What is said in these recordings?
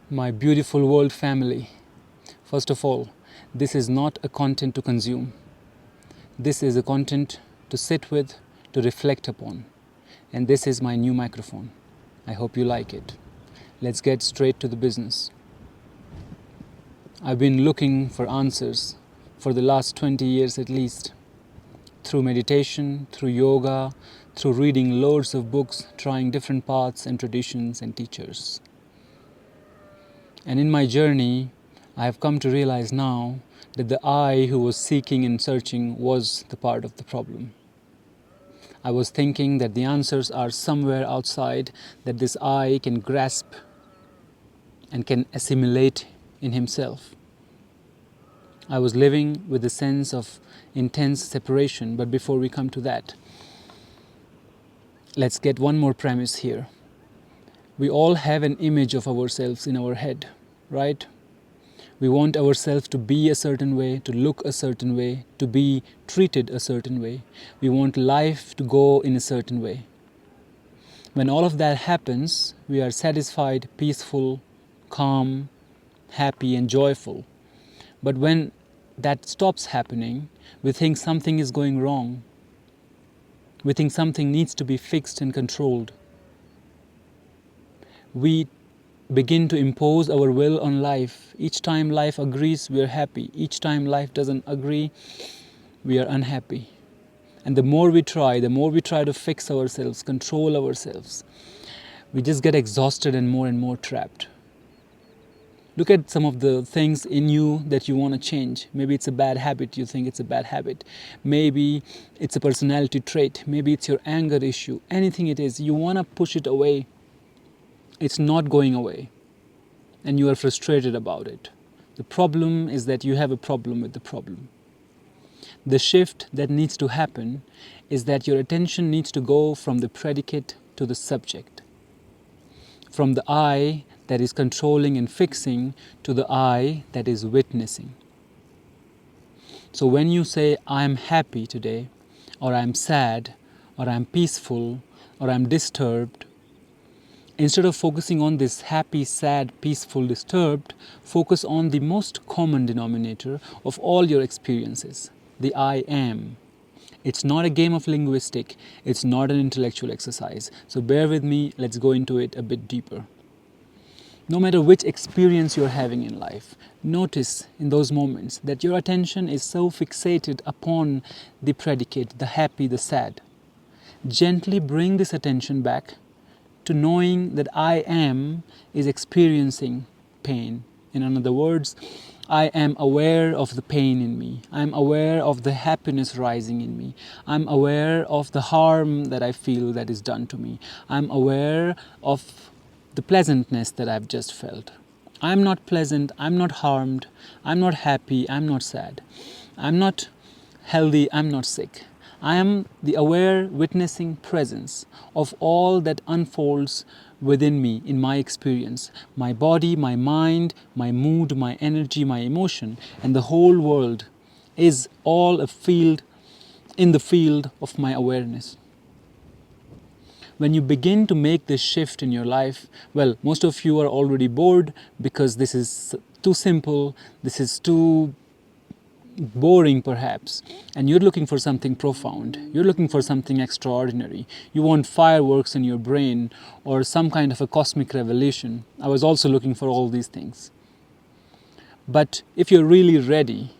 My beautiful world family, first of all, this is not a content to consume. This is a content to sit with, to reflect upon. And this is my new microphone. I hope you like it. Let's get straight to the business. I've been looking for answers for the last 20 years at least. Through meditation, through yoga, through reading loads of books, trying different paths and traditions and teachers. And in my journey, I have come to realize now that the I who was seeking and searching was the part of the problem. I was thinking that the answers are somewhere outside, that this I can grasp and can assimilate in himself. I was living with a sense of intense separation, but before we come to that, let's get one more premise here. We all have an image of ourselves in our head, right? We want ourselves to be a certain way, to look a certain way, to be treated a certain way. We want life to go in a certain way. When all of that happens, we are satisfied, peaceful, calm, happy and joyful. But when that stops happening, we think something is going wrong. We think something needs to be fixed and controlled. We begin to impose our will on life. Each time life agrees, we are happy. Each time life doesn't agree, we are unhappy. And the more we try to fix ourselves, control ourselves, we just get exhausted and more trapped. Look at some of the things in you that you want to change. Maybe it's a bad habit, you think it's a bad habit. Maybe it's a personality trait. Maybe it's your anger issue. Anything it is, you want to push it away. It's not going away, and you are frustrated about it. The problem is that you have a problem with the problem. The shift that needs to happen is that your attention needs to go from the predicate to the subject. From the I that is controlling and fixing to the I that is witnessing. So when you say, I'm happy today, or I'm sad, or I'm peaceful, or I'm disturbed, instead of focusing on this happy, sad, peaceful, disturbed, focus on the most common denominator of all your experiences, the I am. It's not a game of linguistic, it's not an intellectual exercise. So bear with me, let's go into it a bit deeper. No matter which experience you're having in life, notice in those moments that your attention is so fixated upon the predicate, the happy, the sad. Gently bring this attention back to knowing that I am is experiencing pain. In other words, I am aware of the pain in me. I'm aware of the happiness rising in me. I'm aware of the harm that I feel that is done to me. I'm aware of the pleasantness that I've just felt. I'm not pleasant, I'm not harmed, I'm not happy, I'm not sad. I'm not healthy, I'm not sick. I am the aware, witnessing presence of all that unfolds within me in my experience. My body, my mind, my mood, my energy, my emotion, and the whole world is all a field in the field of my awareness. When you begin to make this shift in your life, well, most of you are already bored because this is too simple, this is too boring perhaps, and you're looking for something profound, you're looking for something extraordinary, you want fireworks in your brain or some kind of a cosmic revelation. I was also looking for all these things. But if you're really ready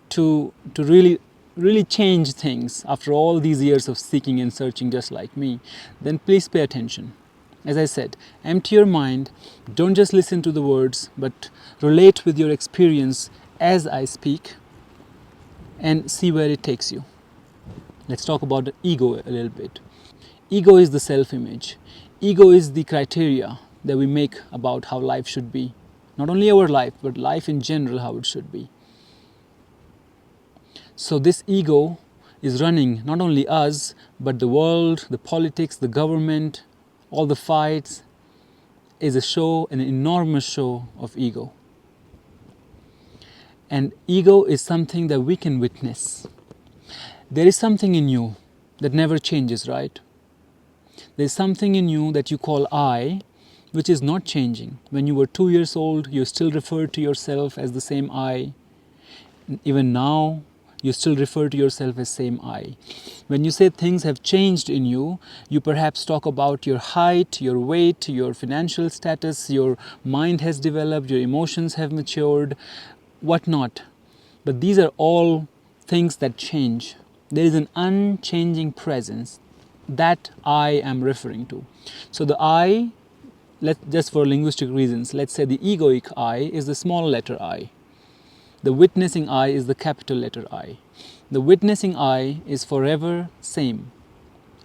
to really change things after all these years of seeking and searching just like me, then please pay attention. As I said, empty your mind, don't just listen to the words, but relate with your experience as I speak and see where it takes you. Let's talk about the ego a little bit. Ego is the self-image. Ego is the criteria that we make about how life should be. Not only our life, but life in general, how it should be. So this ego is running not only us, but the world, the politics, the government, all the fights is a show, an enormous show of ego. And ego is something that we can witness. There is something in you that never changes, right? There's something in you that you call I which is not changing. When you were 2 years old, you still referred to yourself as the same I. Even now, you still refer to yourself as same I. When you say things have changed in you, you perhaps talk about your height, your weight, your financial status, your mind has developed, your emotions have matured, whatnot. But these are all things that change. There is an unchanging presence that I am referring to. So the I, just for linguistic reasons, let's say the egoic I is the small letter I. The witnessing I is the capital letter I. The witnessing I is forever same.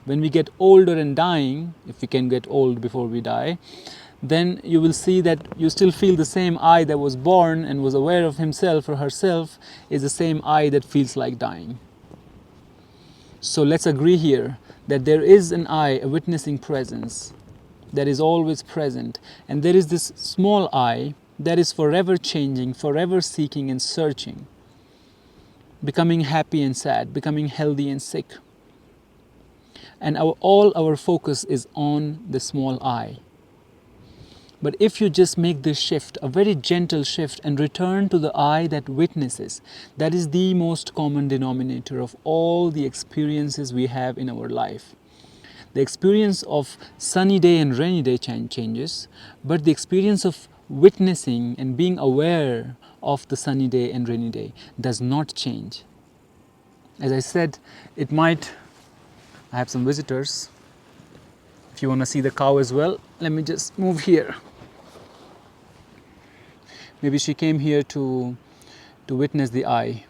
When we get older and dying, if we can get old before we die, then you will see that you still feel the same I that was born and was aware of himself or herself is the same I that feels like dying. So let's agree here that there is an I, a witnessing presence that is always present, and there is this small I that is forever changing, forever seeking and searching, becoming happy and sad, becoming healthy and sick. And all our focus is on the small I. But if you just make this shift, a very gentle shift, and return to the I that witnesses, that is the most common denominator of all the experiences we have in our life. The experience of sunny day and rainy day changes, but the experience of witnessing and being aware of the sunny day and rainy day does not change. As I said, I have some visitors. If you want to see the cow as well, let me just move here. Maybe she came here to witness the I.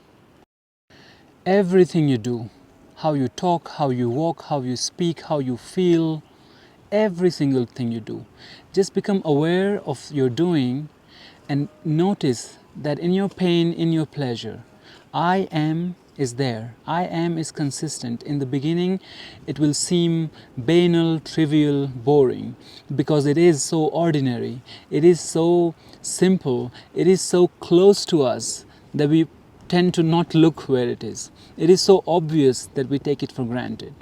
Everything you do, how you talk, how you walk, how you speak, how you feel, every single thing you do, just become aware of your doing and notice that in your pain, in your pleasure, I am is there. I am is consistent. In the beginning, it will seem banal, trivial, boring, because it is so ordinary, it is so simple, it is so close to us that we tend to not look where it is. It is so obvious that we take it for granted.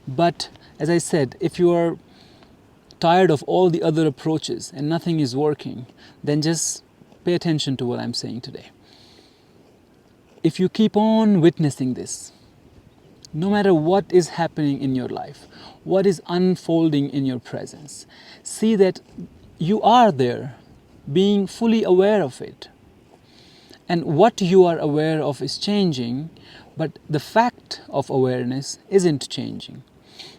But as I said, if you are tired of all the other approaches and nothing is working, then just pay attention to what I'm saying today. If you keep on witnessing this, no matter what is happening in your life, what is unfolding in your presence, see that you are there, being fully aware of it. And what you are aware of is changing, but the fact of awareness isn't changing.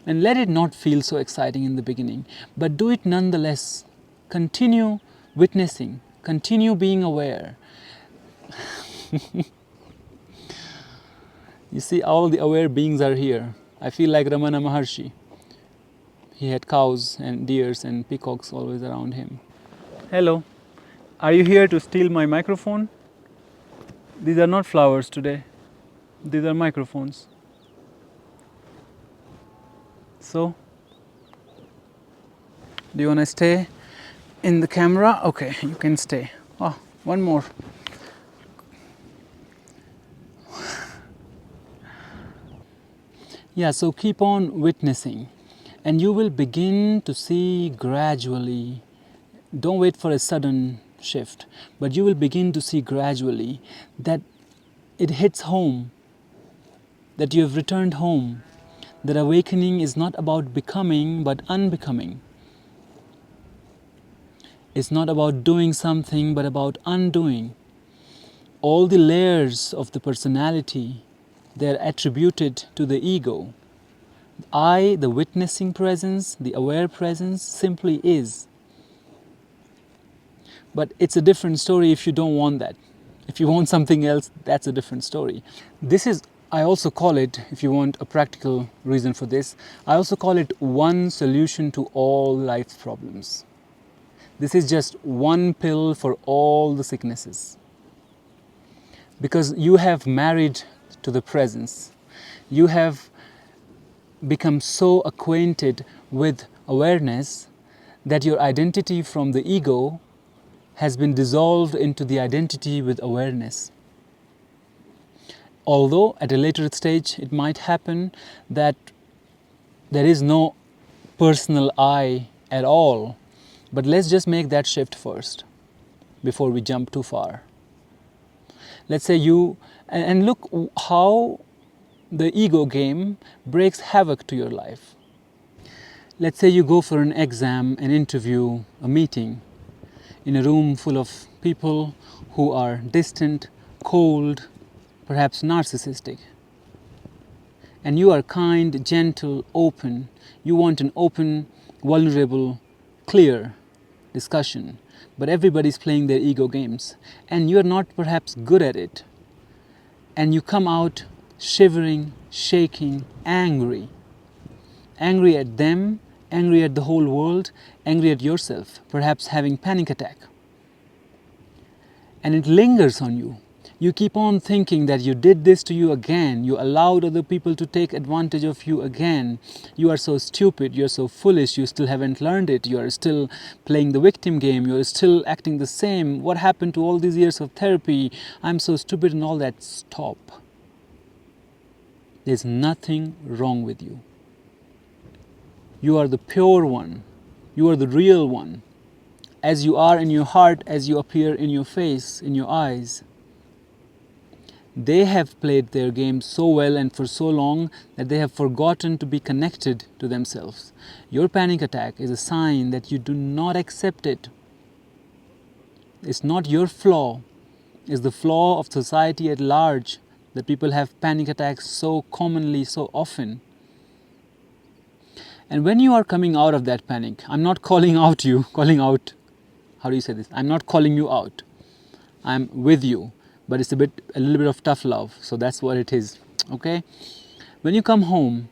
And let it not feel so exciting in the beginning, but do it nonetheless. Continue witnessing, continue being aware. You see, all the aware beings are here. I feel like Ramana Maharshi. He had cows and deers and peacocks always around him. Hello, are you here to steal my microphone? These are not flowers today. These are microphones. So, do you want to stay in the camera? Okay, you can stay. Oh, one more. Yeah, so keep on witnessing, and you will begin to see gradually. Don't wait for a sudden shift, but you will begin to see gradually that it hits home, that you have returned home, that awakening is not about becoming but unbecoming. It's not about doing something but about undoing. All the layers of the personality, they're attributed to the ego. I, the witnessing presence, the aware presence, simply is. But it's a different story if you don't want that. If you want something else, that's a different story. This is, I also call it, if you want a practical reason for this, I also call it one solution to all life's problems. This is just one pill for all the sicknesses. Because you have married to the presence. You have become so acquainted with awareness that your identity from the ego has been dissolved into the identity with awareness. Although at a later stage it might happen that there is no personal I at all, But let's just make that shift first before we jump too far. Let's say and look how the ego game breaks havoc to your life. Let's say you go for an exam, an interview, a meeting in a room full of people who are distant, cold, perhaps narcissistic. And you are kind, gentle, open. You want an open, vulnerable, clear discussion. But everybody's playing their ego games. And you're not perhaps good at it. And you come out shivering, shaking, angry. Angry at them, angry at the whole world, angry at yourself, perhaps having panic attack. And it lingers on you. You keep on thinking that you did this to you again. You allowed other people to take advantage of you again. You are so stupid, you're so foolish, you still haven't learned it. You are still playing the victim game. You're still acting the same. What happened to all these years of therapy? I'm so stupid and all that. Stop. There's nothing wrong with you. You are the pure one. You are the real one. As you are in your heart, as you appear in your face, in your eyes. They have played their game so well and for so long that they have forgotten to be connected to themselves. Your panic attack is a sign that you do not accept it. It's not your flaw. It's the flaw of society at large that people have panic attacks so commonly, so often. And when you are coming out of that panic, I'm not calling out you, how do you say this? I'm not calling you out. I'm with you. But it's a little bit of tough love. So that's what it is. Okay? When you come home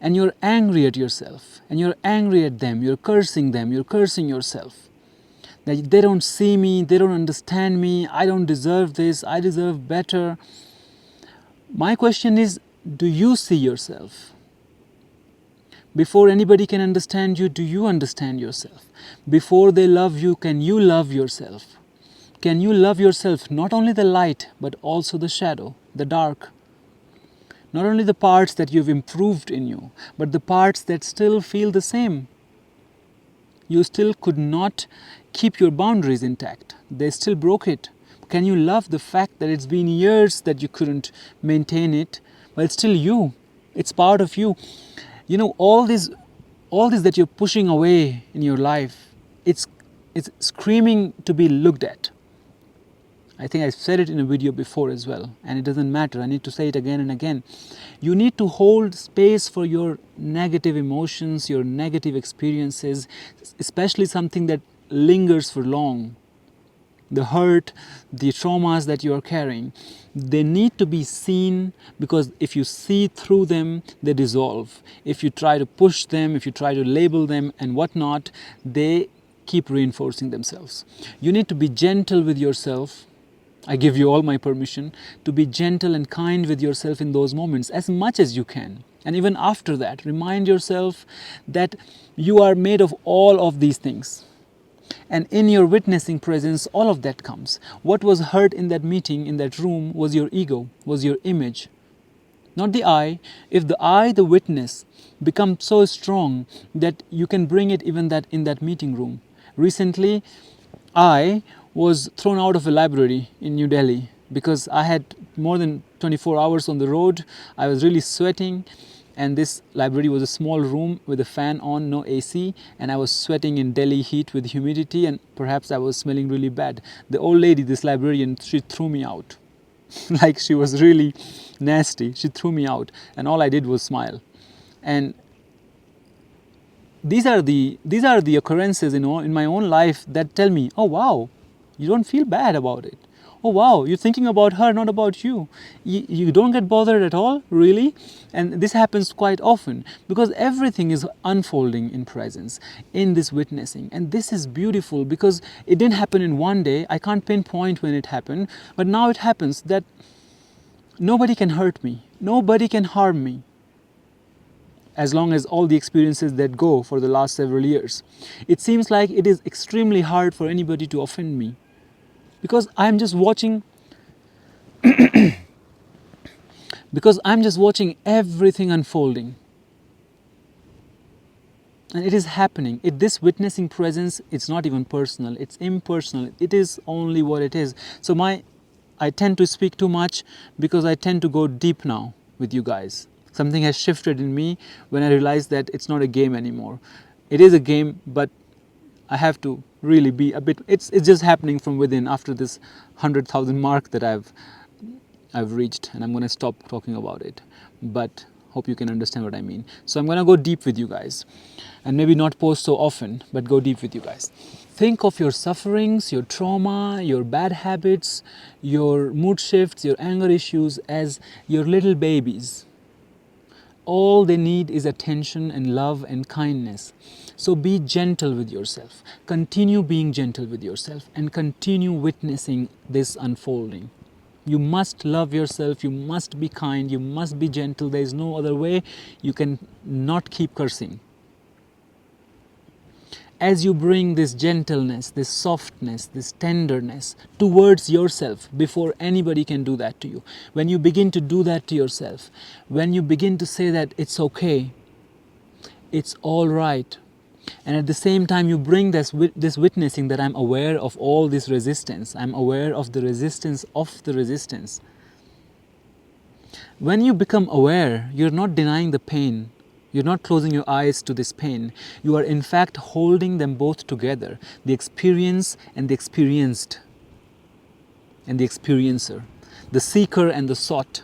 and you're angry at yourself and you're angry at them, you're cursing yourself. That they don't see me, they don't understand me, I don't deserve this, I deserve better. My question is, do you see yourself? Before anybody can understand you, do you understand yourself? Before they love you, can you love yourself? Can you love yourself, not only the light, but also the shadow, the dark? Not only the parts that you've improved in you, but the parts that still feel the same. You still could not keep your boundaries intact. They still broke it. Can you love the fact that it's been years that you couldn't maintain it, but it's still you. It's part of you. You know, all this that you're pushing away in your life, it's screaming to be looked at. I think I said it in a video before as well, and it doesn't matter. I need to say it again and again. You need to hold space for your negative emotions, your negative experiences, especially something that lingers for long. The hurt, the traumas that you are carrying, they need to be seen, because if you see through them, they dissolve. If you try to push them, if you try to label them and whatnot, they keep reinforcing themselves. You need to be gentle with yourself. I give you all my permission to be gentle and kind with yourself in those moments as much as you can. And even after that, remind yourself that you are made of all of these things. And in your witnessing presence, all of that comes. What was hurt in that meeting, in that room, was your ego, was your image. Not the I. If the I, the witness, becomes so strong that you can bring it even that in that meeting room. Recently, I was thrown out of a library in New Delhi because I had more than 24 hours on the road. I was really sweating, and this library was a small room with a fan on, no AC, and I was sweating in Delhi heat with humidity, and perhaps I was smelling really bad. The old lady, this librarian, she threw me out. Like, she was really nasty. She threw me out, and all I did was smile. And these are the occurrences, in my own life that tell me, oh wow, you don't feel bad about it. Oh wow, you're thinking about her, not about you. You don't get bothered at all, really? And this happens quite often because everything is unfolding in presence, in this witnessing. And this is beautiful because it didn't happen in one day. I can't pinpoint when it happened, but now it happens that nobody can hurt me. Nobody can harm me. As long as all the experiences that go for the last several years. It seems like it is extremely hard for anybody to offend me. Because I'm just watching everything unfolding. And it is happening. This witnessing presence, it's not even personal, it's impersonal. It is only what it is. So I tend to speak too much because I tend to go deep now with you guys. Something has shifted in me when I realized that it's not a game anymore. It is a game, but I have to really be a bit. It's just happening from within after this 100,000 mark that I've reached, and I'm going to stop talking about it. But hope you can understand what I mean. So I'm going to go deep with you guys, and maybe not post so often, but go deep with you guys. Think of your sufferings, your trauma, your bad habits, your mood shifts, your anger issues as your little babies. All they need is attention and love and kindness. So be gentle with yourself. Continue being gentle with yourself and continue witnessing this unfolding. You must love yourself, you must be kind, you must be gentle. There is no other way. You can not keep cursing. As you bring this gentleness, this softness, this tenderness towards yourself, before anybody can do that to you, when you begin to do that to yourself, when you begin to say that it's okay, it's all right, and at the same time you bring this witnessing that I'm aware of all this resistance, I'm aware of the resistance of the resistance. When you become aware, you're not denying the pain. You're not closing your eyes to this pain. You are in fact holding them both together, the experience and the experienced, and the experiencer, the seeker and the sought,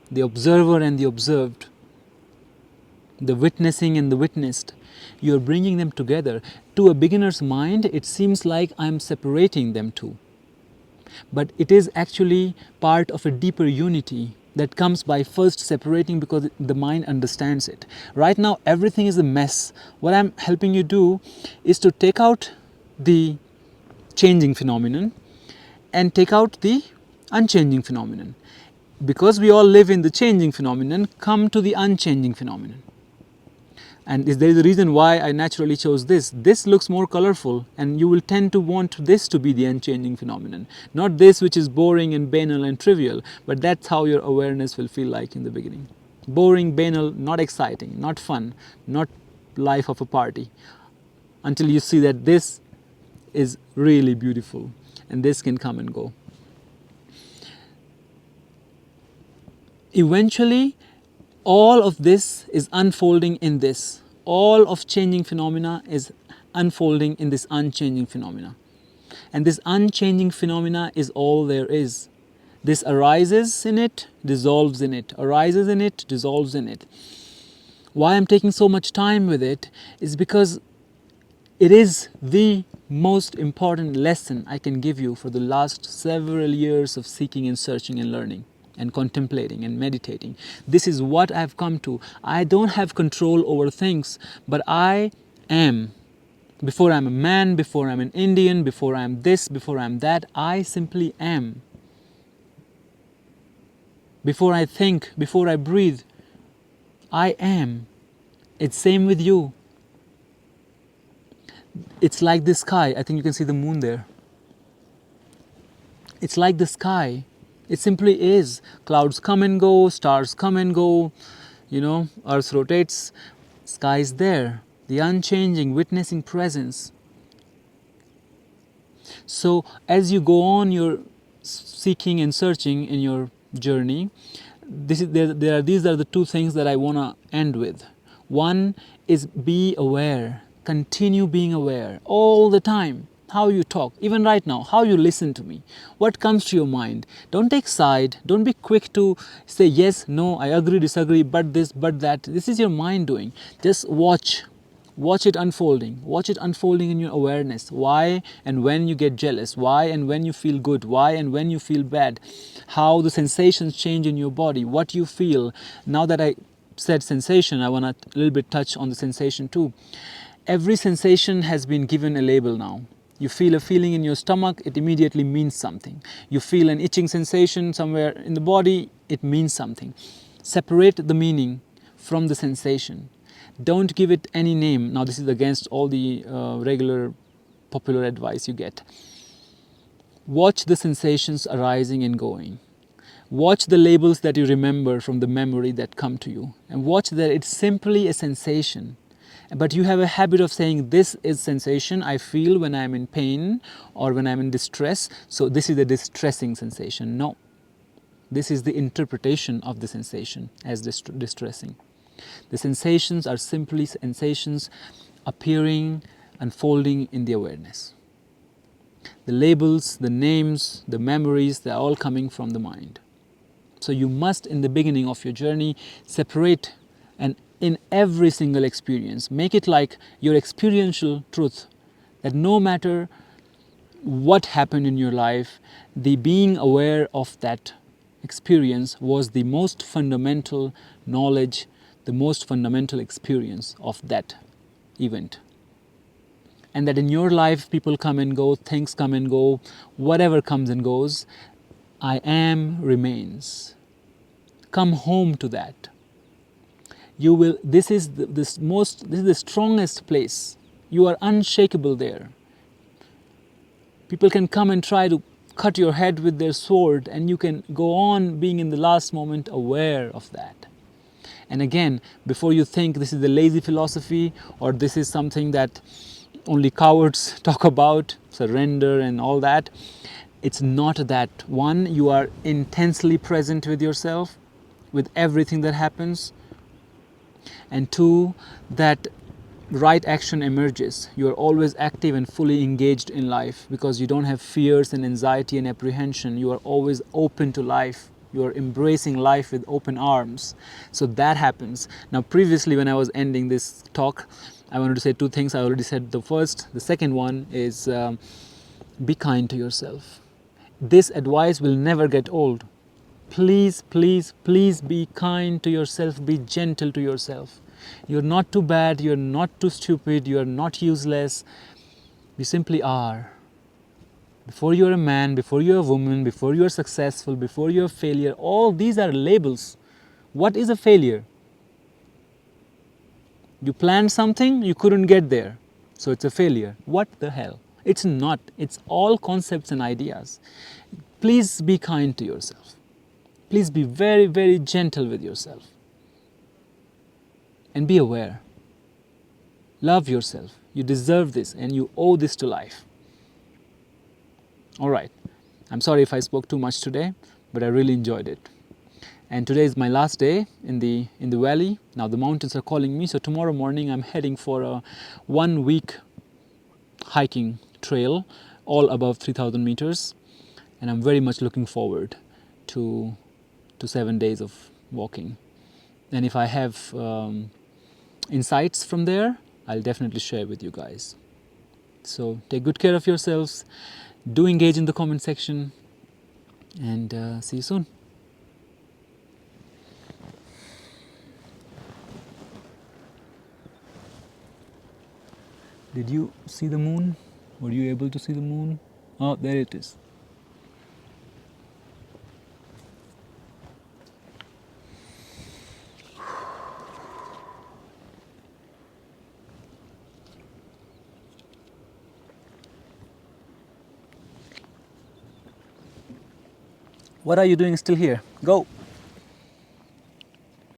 the observer and the observed, the witnessing and the witnessed. You are bringing them together. To a beginner's mind, it seems like I'm separating them two. But it is actually part of a deeper unity that comes by first separating, because the mind understands it. Right now, everything is a mess. What I'm helping you do is to take out the changing phenomenon and take out the unchanging phenomenon. Because we all live in the changing phenomenon, come to the unchanging phenomenon. And there is a reason why I naturally chose this. This looks more colorful, and you will tend to want this to be the unchanging phenomenon. Not this which is boring and banal and trivial, but that's how your awareness will feel like in the beginning. Boring, banal, not exciting, not fun, not life of a party. Until you see that this is really beautiful, and this can come and go. Eventually, all of this is unfolding in this. All of changing phenomena is unfolding in this unchanging phenomena. And this unchanging phenomena is all there is. This arises in it, dissolves in it, arises in it, dissolves in it. Why I'm taking so much time with it is because it is the most important lesson I can give you for the last several years of seeking and searching and learning and contemplating and meditating. This is what I've come to. I don't have control over things, but I am. Before I'm a man, before I'm an Indian, before I'm this, before I'm that, I simply am. Before I think, before I breathe, I am. It's same with you. It's like the sky. I think you can see the moon there. It's like the sky. It simply is. Clouds come and go, stars come and go, Earth rotates, sky is there. The unchanging, witnessing presence. So as you go on your seeking and searching in your journey, these are the two things that I want to end with. One is be aware. Continue being aware all the time. How you talk, even right now, how you listen to me, what comes to your mind. Don't take side, don't be quick to say yes, no, I agree, disagree, but this, but that. This is your mind doing. Just watch it unfolding. Watch it unfolding in your awareness. Why and when you get jealous, why and when you feel good, why and when you feel bad, how the sensations change in your body, what you feel. Now that I said sensation, I want to a little bit touch on the sensation too. Every sensation has been given a label now. You feel a feeling in your stomach, it immediately means something. You feel an itching sensation somewhere in the body, it means something. Separate the meaning from the sensation. Don't give it any name. Now this is against all the regular popular advice you get. Watch the sensations arising and going. Watch the labels that you remember from the memory that come to you. And watch that it's simply a sensation. But you have a habit of saying, this is sensation I feel when I'm in pain or when I'm in distress, so this is a distressing sensation. No, this is the interpretation of the sensation as distressing. The sensations are simply sensations appearing, unfolding in the awareness. The labels, the names, the memories, they're all coming from the mind. So you must, in the beginning of your journey, separate, and in every single experience, make it like your experiential truth, that no matter what happened in your life, the being aware of that experience was the most fundamental knowledge, the most fundamental experience of that event. And that in your life, people come and go, things come and go, whatever comes and goes, I am remains. Come home to that. You will. This is the strongest place. You are unshakable there. People can come and try to cut your head with their sword, and you can go on being in the last moment aware of that. And again, before you think this is the lazy philosophy or this is something that only cowards talk about, surrender and all that, it's not that. One, you are intensely present with yourself, with everything that happens. And two, that right action emerges. You are always active and fully engaged in life because you don't have fears and anxiety and apprehension. You are always open to life. You are embracing life with open arms. So that happens. Now, previously, when I was ending this talk, I wanted to say two things. I already said the first. The second one is be kind to yourself. This advice will never get old. Please, please, please be kind to yourself. Be gentle to yourself. You're not too bad. You're not too stupid. You're not useless. You simply are. Before you're a man, before you're a woman, before you're successful, before you're a failure, all these are labels. What is a failure? You planned something, you couldn't get there, so it's a failure. What the hell? It's not. It's all concepts and ideas. Please be kind to yourself. Please be very, very gentle with yourself. And be aware. Love yourself. You deserve this and you owe this to life. All right. I'm sorry if I spoke too much today, but I really enjoyed it. And today is my last day in the valley. Now the mountains are calling me, so tomorrow morning I'm heading for a 1 week hiking trail, all above 3,000 meters. And I'm very much looking forward to 7 days of walking. And if I have insights from there, I'll definitely share with you guys. So take good care of yourselves. Do engage in the comment section, and see you soon. Did you see the moon? Were you able to see the moon? Oh, there it is. What are you doing still here? Go!